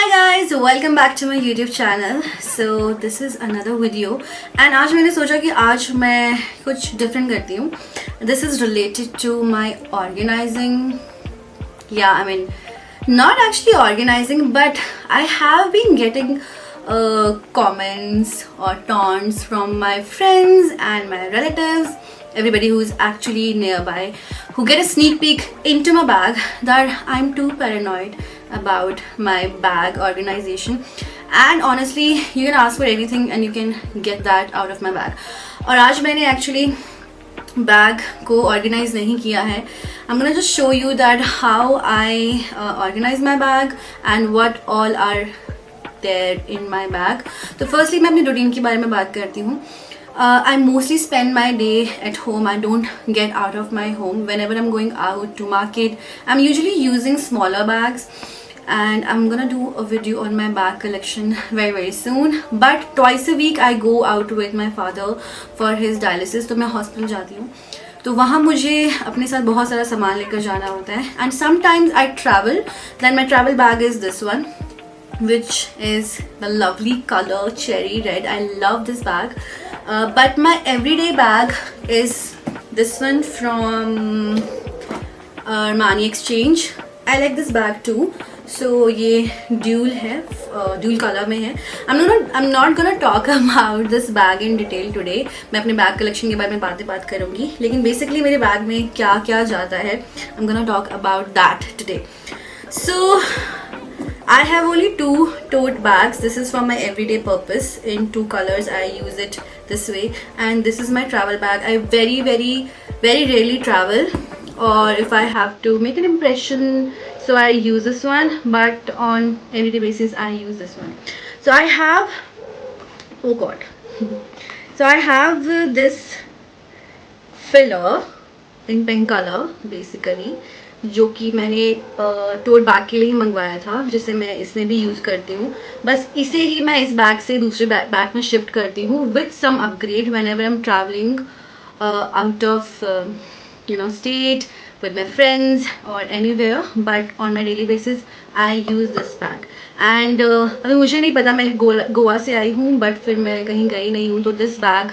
Hi guys, welcome back to my YouTube channel. So this is another video and आज मैंने सोचा कि आज मैं कुछ different करती हूँ. This is related to my organizing. Yeah, I mean not actually organizing, but I have been getting comments or taunts from my friends and my relatives, everybody who is actually nearby, who get a sneak peek into my bag that I'm too paranoid about my bag organization. And honestly, you can ask for anything and you can get that out of my bag. और आज मैंने actually bag को organise नहीं किया है. I'm gonna just show you that how I organize my bag and what all are there in my bag. तो firstly मैं अपनी रूटीन के बारे में बात करती हूँ. I mostly spend my day at home. I don't get out of my home. Whenever I'm going out to market, I'm usually using smaller bags. And I'm gonna do a video on my bag collection very soon. But twice a week I go out with my father for his dialysis. तो मैं hospital जाती हूँ, तो वहाँ मुझे अपने साथ बहुत सारा सामान लेकर जाना होता है. And sometimes I travel. Then my travel bag is this one, which is the lovely color cherry red. I love this bag. But my everyday bag is this one from Armani Exchange. I like this bag too. So ये dual है, dual colour में है. I'm not gonna talk about this bag in detail today. मैं अपने bag collection के बारे में बात करूँगी, लेकिन बेसिकली मेरे बैग में क्या क्या जाता है, I'm gonna talk about that today. So I have only 2 tote bags. This is for my everyday purpose in 2 colors. I use it this way, and this is my travel bag. I very rarely travel, or if I have to make an impression, so I use this one, but on everyday basis I use this one. So I have, oh god, so I have this filler in pink color basically, जो कि मैंने tote bag के लिए मंगवाया था, जिसे मैं इसमें भी यूज़ करती हूँ. बस इसे ही मैं इस बैग से दूसरे बैग में शिफ्ट करती हूँ with some upgrade whenever I'm traveling out of state with my friends or anywhere. But on my daily basis I use this bag. And अभी मुझे नहीं पता, मैं गोवा से आई हूँ बट फिर मैं कहीं गई नहीं हूँ, तो this bag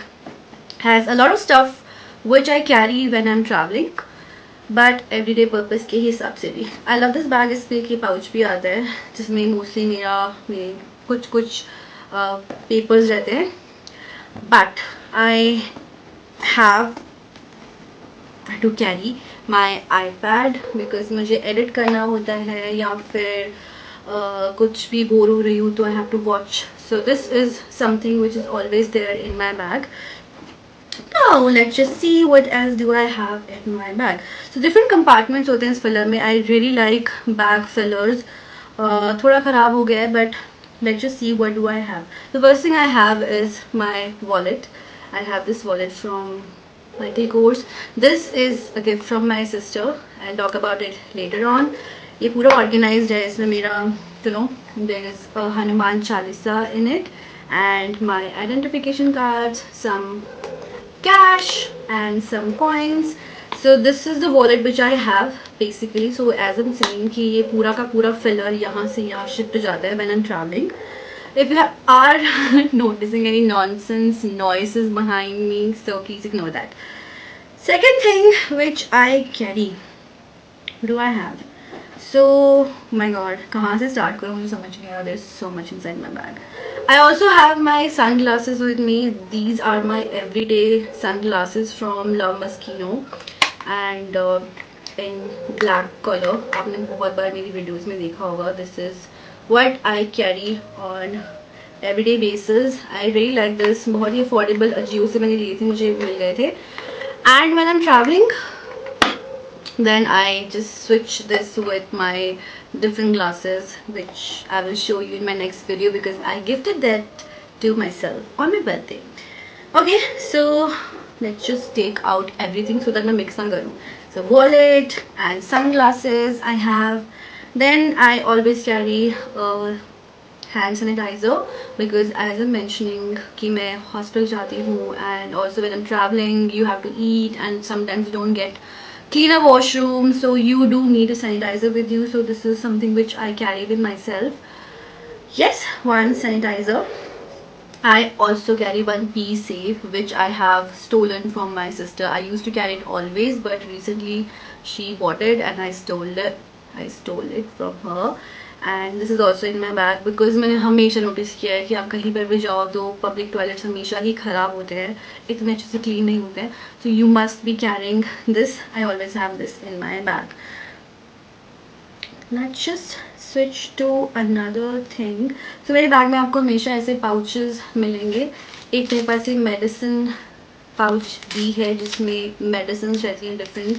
has a lot of stuff which I carry when I'm traveling, but everyday purpose के हिसाब से भी. I love this bag. इसमें कि पाउच भी आता है जिसमें मोस्टली मेरे कुछ पेपर्स रहते हैं. But I have to carry my iPad because मुझे एडिट करना होता है, या फिर कुछ भी बोर हो रही हूँ तो I have to watch. So this is something which is always there in my bag. Now let's just see what else do I have in my bag. So different compartments होते हैं इस filler में. I really like bag fillers. थोड़ा ख़राब हो गया है, but let's just see what do I have. The first thing I have is my wallet. I have this wallet from Mighty Course. This is a gift from my sister. I'll talk about it later on. ये पूरा organized है. इसमें मेरा there is a Hanuman Chalisa in it, and my identification cards, some cash and some coins. So this is the wallet which I have basically. So as I'm saying कि ये पूरा का पूरा filler यहाँ से यहाँ shift हो जाता है when I'm traveling. If you are noticing any nonsense noises behind me, so please ignore that. Second thing which I carry, what do I have? So my god, कहाँ से start करूँ मुझे समझ नहीं आ रहा. There's so much inside my bag. I also have my sunglasses with me. These are my everyday sunglasses from Love Moschino, and in black color. आपने बहुत बार मेरी videos में देखा होगा. This is what I carry on everyday basis. I really like this. बहुत ही affordable. Ajio से मैंने लिए थे, मुझे मिल गए थे. And when I'm traveling, then I just switch this with my different glasses, which I will show you in my next video because I gifted that to myself on my birthday. Okay, so let's just take out everything so that I mix na karu. So wallet and sunglasses I have. Then I always carry a hand sanitizer because as I'm mentioning कि मैं hospital जाती हूँ, and also when I'm traveling you have to eat and sometimes you don't get clean a washroom, so you do need a sanitizer with you. So this is something which I carry with myself. Yes, one sanitizer. I also carry one pea safe which I have stolen from my sister. I used to carry it always, but recently she bought it and I stole it. I stole it from her. And this is also in my bag because मैंने हमेशा notice किया है कि आप कहीं पर भी जाओ तो पब्लिक टॉयलेट्स हमेशा ही ख़राब होते हैं, इतने अच्छे से क्लीन नहीं होते हैं. So you must be carrying this. I always have this in my bag. Let's just switch to another thing. So मेरे बैग में आपको हमेशा ऐसे पाउचेस मिलेंगे. एक मेरे पास एक मेडिसिन पाउच भी है जिसमें मेडिसिन रहती हैं डिफरेंट,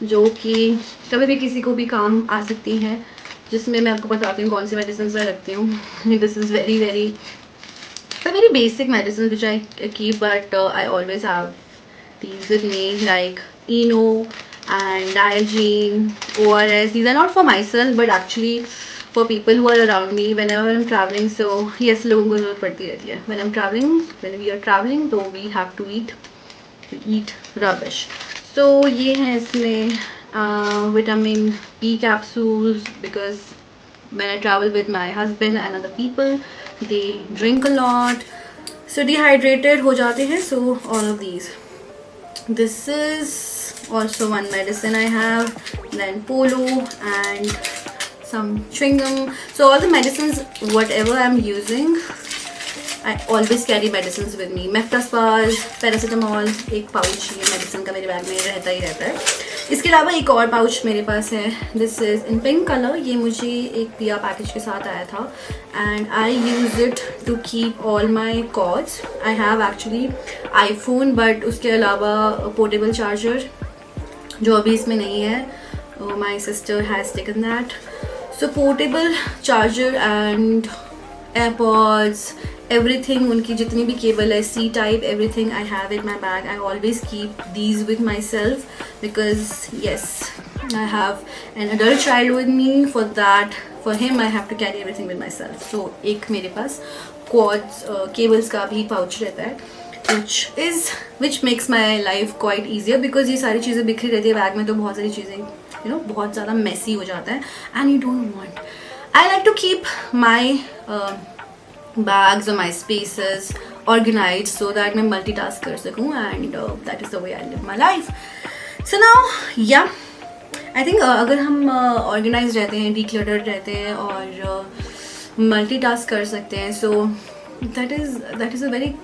जो कि कभी भी किसी को भी काम आ सकती हैं, जिसमें मैं आपको बताती हूँ कौन सी मेडिसिन मैं रखती हूँ. This is very basic medicines which I keep, but I always have these with me, like Eno and Dialgene, ORS. These are not for myself, but actually for people who are around me whenever I'm traveling. So yes, लोगों को ज़रूरत पड़ती रहती है. When we are traveling, तो we have to eat rubbish. So ये है इसमें vitamin E capsules, because when I travel with my husband and other people, they drink a lot, so dehydrated हो जाते हैं. So all of these. This is also one medicine I have. Then Polo and some chewing gum. So all the medicines, whatever I'm using, I always carry medicines with me. Meftaspas, paracetamol, एक pouch ये medicine का मेरे bag में रहता ही रहता है. इसके अलावा एक और पाउच मेरे पास है. This is in pink colour. ये मुझे एक पिया पैकेज के साथ आया था and I use it to keep all my cords. I have actually iPhone, but उसके अलावा पोर्टेबल चार्जर जो अभी इसमें नहीं है. My sister has taken that. So portable charger and AirPods, everything, उनकी जितनी भी केबल है, C type, everything I have in my bag. I always keep these with myself because yes, I have an adult child with me. For that, for him, I have to carry everything with myself. So एक मेरे पास quads cables का भी pouch रहता है, which makes my life quite easier because ये सारी चीज़ें बिखरी रहती है बैग में, तो बहुत सारी चीज़ें बहुत ज़्यादा messy हो जाता है and you don't want. I like to keep my bags or my spaces organized so that मैं multitask कर सकूँ, and that is the way I live my life. So now yeah, I think अगर हम organized रहते हैं, decluttered रहते हैं और multitask कर सकते हैं, so that is a very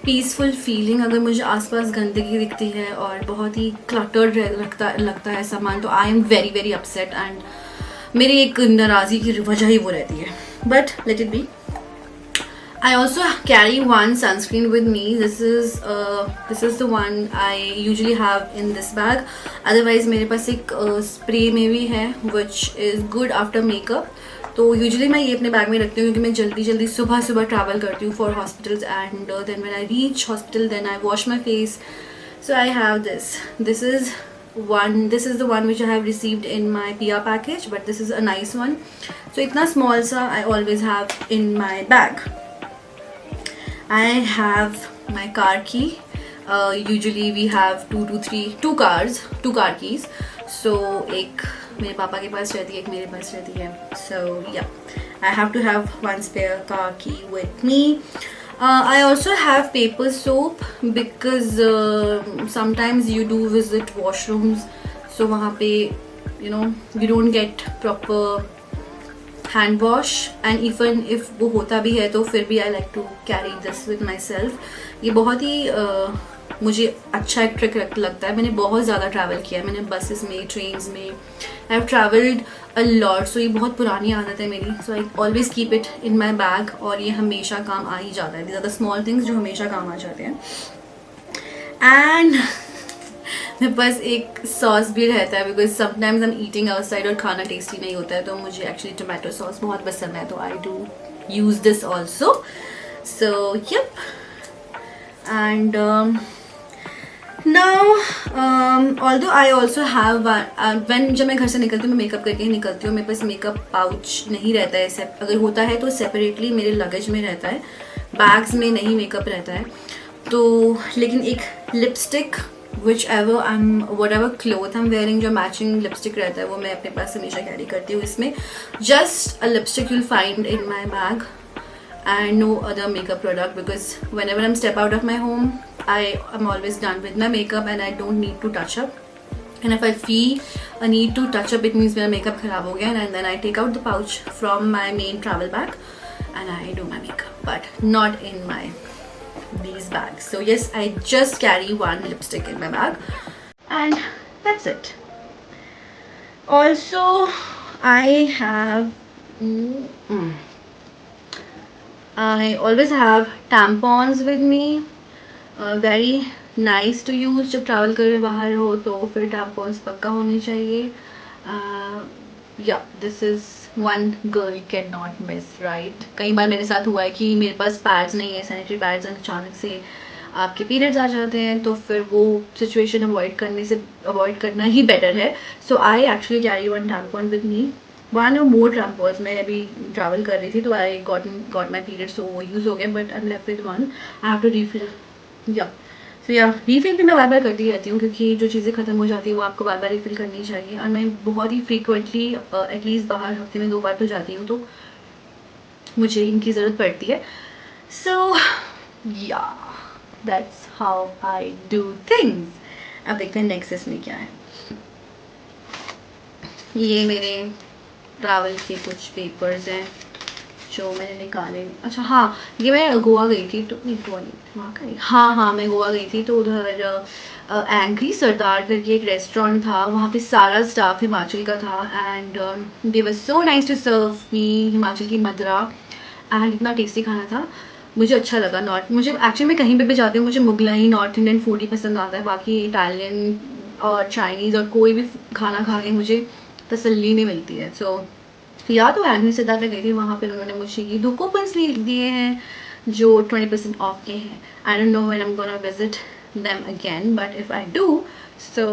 peaceful feeling. अगर मुझे आसपास गंदगी दिखती है और बहुत ही cluttered लगता है सामान, तो I am very very upset and मेरी एक नाराज़गी की वजह ही वो रहती है. But let it be. I also carry one sunscreen with me. This is the one I usually have in this bag. Otherwise मेरे पास एक spray में भी है which is good after makeup. तो usually मैं ये अपने बैग में रखती हूँ क्योंकि मैं जल्दी सुबह ट्रैवल करती हूँ for hospitals, and then when I reach hospital then I wash my face. So I have this. This is the one which I have received in my PR package, but this is a nice one. So इतना small सा I always have in my bag. I have my car key. Usually we have two car keys. So एक मेरे पापा के पास रहती है, एक मेरे पास रहती है. So yeah, I have to have one spare car key with me. I also have paper soap because sometimes you do visit washrooms, so वहाँ पे you don't get proper hand wash, and even if वो होता भी है तो फिर भी I like to carry this with myself. ये बहुत ही मुझे अच्छा एक ट्रिक लगता है. मैंने बहुत ज़्यादा ट्रैवल किया है, मैंने बसेस में, ट्रेन्स में, I have travelled a lot. So ये बहुत पुरानी आदत है मेरी. So I always keep it in my bag और ये हमेशा काम आ ही जाता है. ज़्यादा स्मॉल थिंग्स जो हमेशा काम आ जाते हैं. एंड मेरे पास एक सॉस भी रहता है because sometimes I am eating outside और खाना टेस्टी नहीं होता है, तो मुझे एक्चुअली टोमेटो सॉस बहुत पसंद है, तो I do use this also. So yup. And now although I also have when जब मैं घर से निकलती हूँ, मैं मेकअप करके ही निकलती हूँ. मेरे पास मेकअप पाउच नहीं रहता है, अगर होता है तो सेपरेटली मेरे लगेज में रहता है, बैग्स में नहीं मेकअप रहता है. तो लेकिन एक lipstick whatever cloth I'm wearing, जो matching lipstick रहता है वो मैं अपने पास हमेशा कैरी करती हूँ. इसमें just a lipstick you'll find in my bag and no other makeup product, because whenever I'm step out of my home I am always done with my makeup and I don't need to touch up. And if I feel a need to touch up, it means मेरा makeup खराब हो गया, and then I take out the pouch from my main travel bag and I do my makeup, but not in these bags. So yes, I just carry one lipstick in my bag and that's it. Also I have I always have tampons with me. Very nice to use. जब travel कर रहे बाहर हो तो फिर tampons पक्का होनी चाहिए. Yeah, this is one girl cannot miss, right? कई बार मेरे साथ हुआ है कि मेरे पास पैड्स नहीं है, सैनिटरी पैड्स, अचानक से आपके पीरियड्स आ जाते हैं, तो फिर वो सिचुएशन अवॉइड करना ही बेटर है. So I actually carry one tampon with me, one और मोर टैम्पॉन्स. मैं अभी ट्रैवल कर रही थी तो आई गॉट माई पीरियड्स, तो वो यूज़ हो गए, but I am left with one. I have to refill. Yeah so या रीफिल भी मैं बार बार करती रहती हूँ, क्योंकि जो चीज़ें ख़त्म हो जाती है वो आपको बार बार रीफिल करनी चाहिए. और मैं बहुत ही फ्रीक्वेंटली एटलीस्ट बाहर हफ्ते में 2 बार तो जाती हूँ, तो मुझे इनकी ज़रूरत पड़ती है. सो या that's how I do things. अब देखते हैं नेक्स्ट इसमें क्या है. ये मेरे ट्रैवल के कुछ पेपर्स हैं जो मैंने निकाले. अच्छा हाँ, ये मैं गोवा गई थी, तो नहीं गोवा नहीं वहाँ गई, हाँ मैं गोवा गई थी. तो उधर एंग्री सरदार करके एक रेस्टोरेंट था, वहाँ पे सारा स्टाफ हिमाचल का था, and they were so nice to serve me Himachal की मदरा, एंड इतना टेस्टी खाना था, मुझे अच्छा लगा. मुझे एक्चुअली मैं कहीं पे भी जाती हूँ, मुझे मुगलाई नॉर्थ इंडियन फूड ही पसंद आता है. बाकी इटालियन और चाइनीज़ और कोई भी खाना खा के मुझे तसल्ली नहीं मिलती है. सो या तो एंग्री सरदार पे गई थी, वहाँ पे उन्होंने मुझे ये 2 कूपन्स दिए हैं जो 20% ऑफ के हैं. आई don't know when I am gonna visit them again, but if I do, so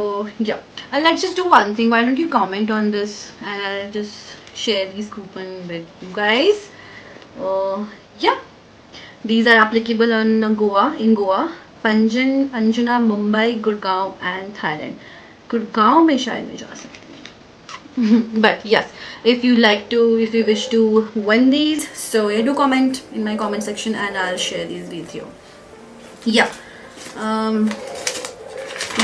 yeah, and let's just do one thing. Why don't you comment on this and I'll just share these coupon with you guys. Yeah, these are applicable on in Goa, Panjim, Anjuna, Mumbai, Gurgaon and Thailand. Gurgaon में शायद मैं जा सकती हूँ. But yes, if you wish to win these, so yeah, do comment in my comment section and I'll share these with you. Yeah.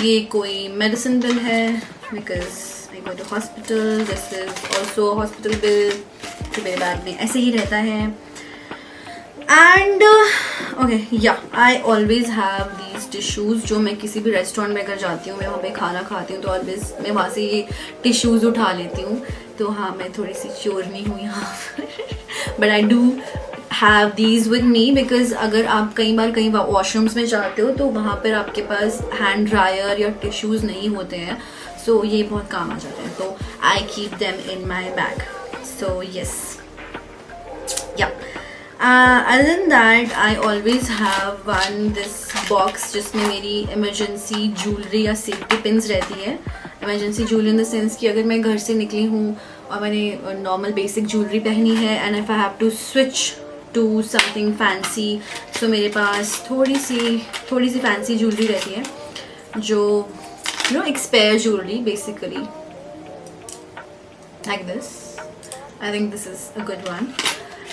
ये कोई medicine bill है, because I go to hospital. This is also hospital bill, तो मेरे bag में ऐसे ही रहता है. And okay या I always have these tissues, जो मैं किसी भी रेस्टोरेंट में अगर जाती हूँ, मैं वहाँ पे खाना खाती हूँ, तो ऑलवेज मैं वहाँ से ये टिश्यूज़ उठा लेती हूँ. तो हाँ, मैं थोड़ी सी चोरनी हूँ यहाँ पर, but I do have these with me, because अगर आप कहीं वॉशरूम्स में जाते हो तो वहाँ पर आपके पास हैंड ड्रायर या टिश्यूज़ नहीं होते हैं, सो ये बहुत काम आ जाते हैं. तो I keep them in my bag. So yes, या other than that I always have this box जिसमें मेरी emergency jewelry या safety pins रहती है. emergency jewelry in the sense कि अगर मैं घर से निकली हूँ और मैंने normal basic jewelry पहनी है, and if I have to switch to something fancy, so मेरे पास थोड़ी सी fancy jewelry रहती है, जो expert jewelry basically, like this. I think this is a good one.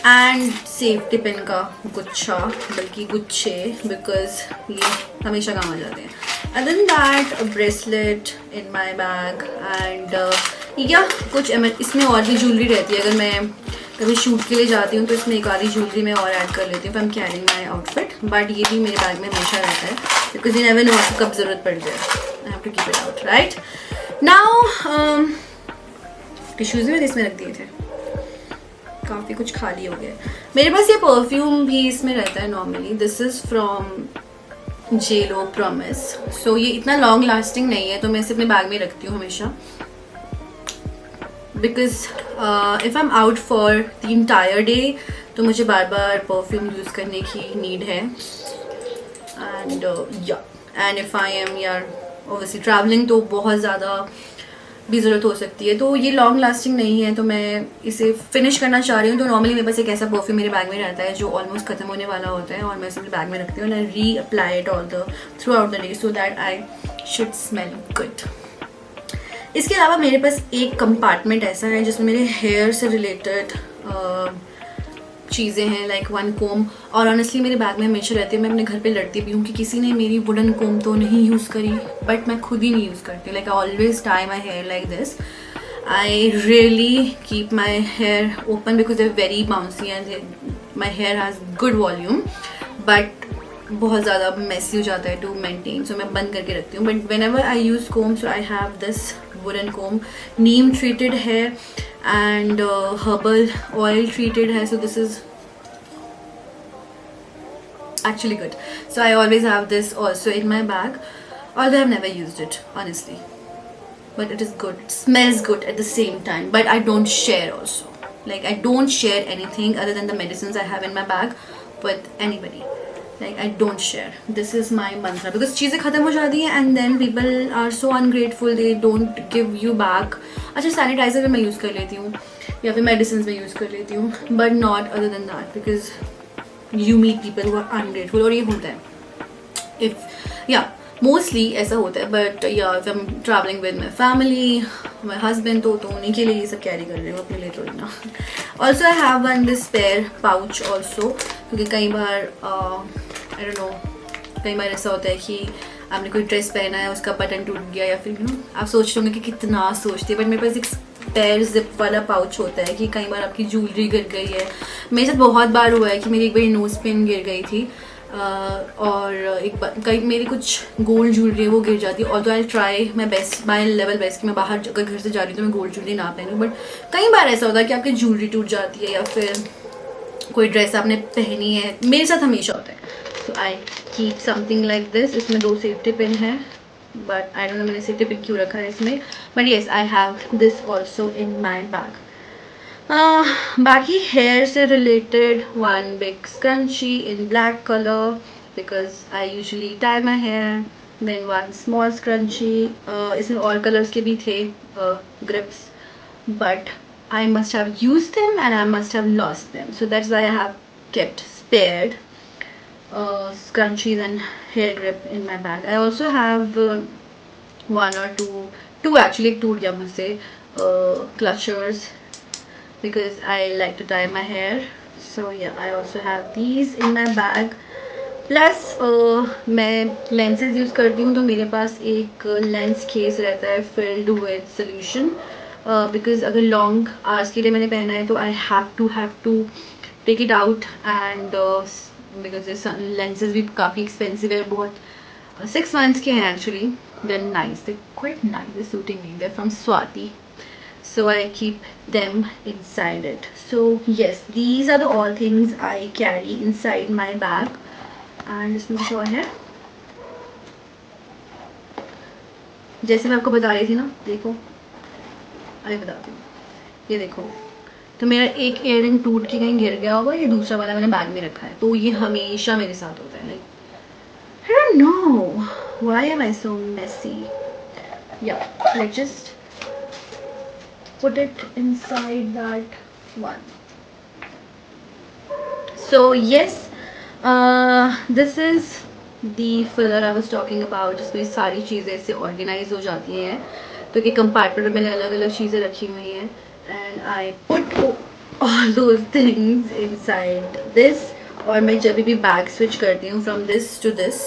And safety pin का गुच्छा, बल्कि गुच्छे, बिकॉज ये हमेशा काम आ जाते हैं. Other than that bracelet in my bag, and या कुछ इसमें और भी ज्वेलरी रहती है. अगर मैं कभी शूट के लिए जाती हूँ तो इसमें एक आधी ज्वेलरी मैं और ऐड कर लेती हूँ. I am carrying my outfit, but ये भी मेरे बैग में हमेशा रहता है, बिकॉज यू नेवर नो आपको कब ज़रूरत पड़ जाए. I have to keep it out. Right now tissues भी इसमें रख दिए थे, काफ़ी कुछ खाली हो गया. मेरे पास ये परफ्यूम भी इसमें रहता है normally. This is from Jello Promise. So ये इतना लॉन्ग लास्टिंग नहीं है, तो मैं इसे अपने बैग में रखती हूँ हमेशा, because if I am out for the entire day तो मुझे बार बार परफ्यूम यूज़ करने की नीड है. And if I am obviously travelling, तो बहुत ज़्यादा भी ज़रूरत हो सकती है। तो ये लॉन्ग लास्टिंग नहीं है, तो मैं इसे फिनिश करना चाह रही हूँ। तो नॉर्मली मेरे पास एक ऐसा परफ्यूम मेरे बैग में रहता है जो ऑलमोस्ट ख़त्म होने वाला होता है, और मैं इसे अपने बैग में रखती हूँ, एंड आई री apply it all the through out the day so that I should smell good. इसके अलावा मेरे पास एक कंपार्टमेंट ऐसा है जिसमें मेरे हेयर से रिलेटेड चीज़ें हैं, लाइक वन कोम। और ऑनेस्टली मेरे बैग में हमेशा रहती है। मैं अपने घर पे लड़ती भी हूँ कि किसी ने मेरी वुडन कोम तो नहीं यूज़ करी, बट मैं खुद ही नहीं यूज़ करती। Like I always tie my hair like this. I really keep my hair open because they very bouncy and my hair has good volume, but बहुत ज़्यादा मेसी हो जाता है टू मेंटेन, सो मैं बंद करके रखती हूँ। But whenever I use comb, so I have this wooden comb, neem treated है and herbal oil treated hai, so this is actually good. So I always have this also in my bag, although I've never used it honestly, but it is good, it smells good at the same time. But I don't share also, like I don't share anything other than the medicines I have in my bag with anybody. Like I don't share. This is my mantra because चीज़ें ख़त्म हो जाती हैं and then people are so ungrateful, they don't give you back. अच्छा sanitiser भी मैं use कर लेती हूँ या फिर मेडिसिन में यूज़ कर लेती हूँ, but not other than that because you meet people who are ungrateful, और ये होता है if मोस्टली ऐसा होता है। बट या if I'm traveling with my family, my husband, तो उन्हीं के लिए ये सब कैरी कर रही हूँ, अपने लिए थोड़ी ना। Also I have one this spare pouch also, क्योंकि कई बार आई डोंट नो, कई बार ऐसा होता है कि आपने कोई ड्रेस पहना है, उसका बटन टूट गया, या फिर आप सोच रहे होंगे कि कितना सोचती है, बट मेरे पास एक स्पेयर जिप वाला पाउच होता है कि कई बार आपकी ज्वेलरी गिर गई है। मेरे साथ बहुत बार हुआ है कि मेरी एक बार नोज पिन गिर गई थी, और एक बार कई मेरी कुछ गोल्ड ज्वेलरी है वो गिर जाती है। Although I try my best, my level best कि मैं बाहर अगर घर से जा रही हूँ तो मैं गोल्ड ज्वेलरी ना पहनूँ, बट कई बार ऐसा होता है कि आपकी ज्वेलरी टूट जाती है या फिर कोई ड्रेस आपने पहनी है। मेरे साथ हमेशा होता है। तो I keep something like this. इसमें 2 सेफ्टी पिन है, बट आई डोंट नो मैंने सेफ्टी पिन क्यों रखा है इसमें, but yes I have this also in my bag. बाकी हेयर से related one big scrunchie in black colour because I usually tie my hair, then one small scrunchie, इसमें और colours के भी थे grips, but I must have used them and I must have lost them, so that's why I have kept spared scrunchies and hair grip in my bag. I also have one or two actually, टूट गया मुझसे, clutchers because I like to tie my hair, so yeah I also have these in my bag. Plus मैं lenses use करती हूँ, तो मेरे पास एक lens case रहता है फिल्ड विद सोल्यूशन, बिकॉज अगर लॉन्ग आवर्स के लिए मैंने पहना है तो I have to take it out, and because lenses भी काफ़ी एक्सपेंसिव है, बहुत 6 months के हैं actually, they're nice, they quite nice, they suiting me, they're from Swati, so I keep them inside it. So yes, these are the all things I carry inside my bag. And इसमें कुछ और है, जैसे मैं आपको बता रही थी ना, देखो अभी बताती हूँ, ये देखो, तो मेरा एक इयररिंग टूट के कहीं गिर गया होगा, ये दूसरा वाला मैंने बैग में रखा है, तो ये हमेशा मेरे साथ होता है। Like I don't know why am I so messy, या let's just put it inside that one. So yes, this is the filler I was talking about, जिसमें सारी चीज़ें ऐसे ऑर्गेनाइज हो जाती हैं, तो कि कंपार्टमेंट में मैंने अलग अलग चीज़ें रखी हुई हैं, and I put all those things inside this. और मैं जब भी बैग स्विच करती हूँ from this to this,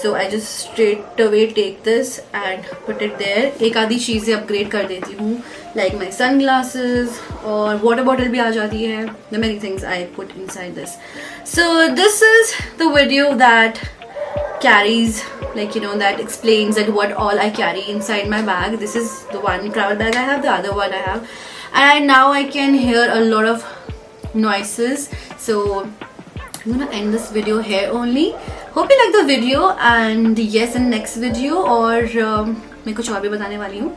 so I just straight away take this and put it there. एक आधी चीज़ें अपग्रेड कर देती हूँ, like my sunglasses, और water bottle भी आ जाती है, the many things I put inside this. So this is the video that carries, like you know, that explains that what all I carry inside my bag. This is the one travel bag I have, the other one I have, and now I can hear a lot of noises, so I'm gonna end this video here only. Hope you like the video, and yes, in next video और मैं कुछ और भी बताने वाली हूँ.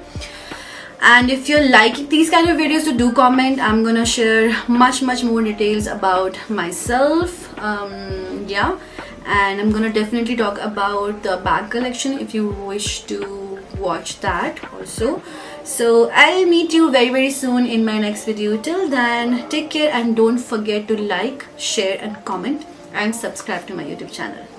And if you're liking these kind of videos, so do comment. I'm gonna share much more details about myself. Yeah, and I'm gonna definitely talk about the bag collection if you wish to watch that also. So I'll meet you very very soon in my next video. Till then, take care and don't forget to like, share and comment and subscribe to my YouTube channel.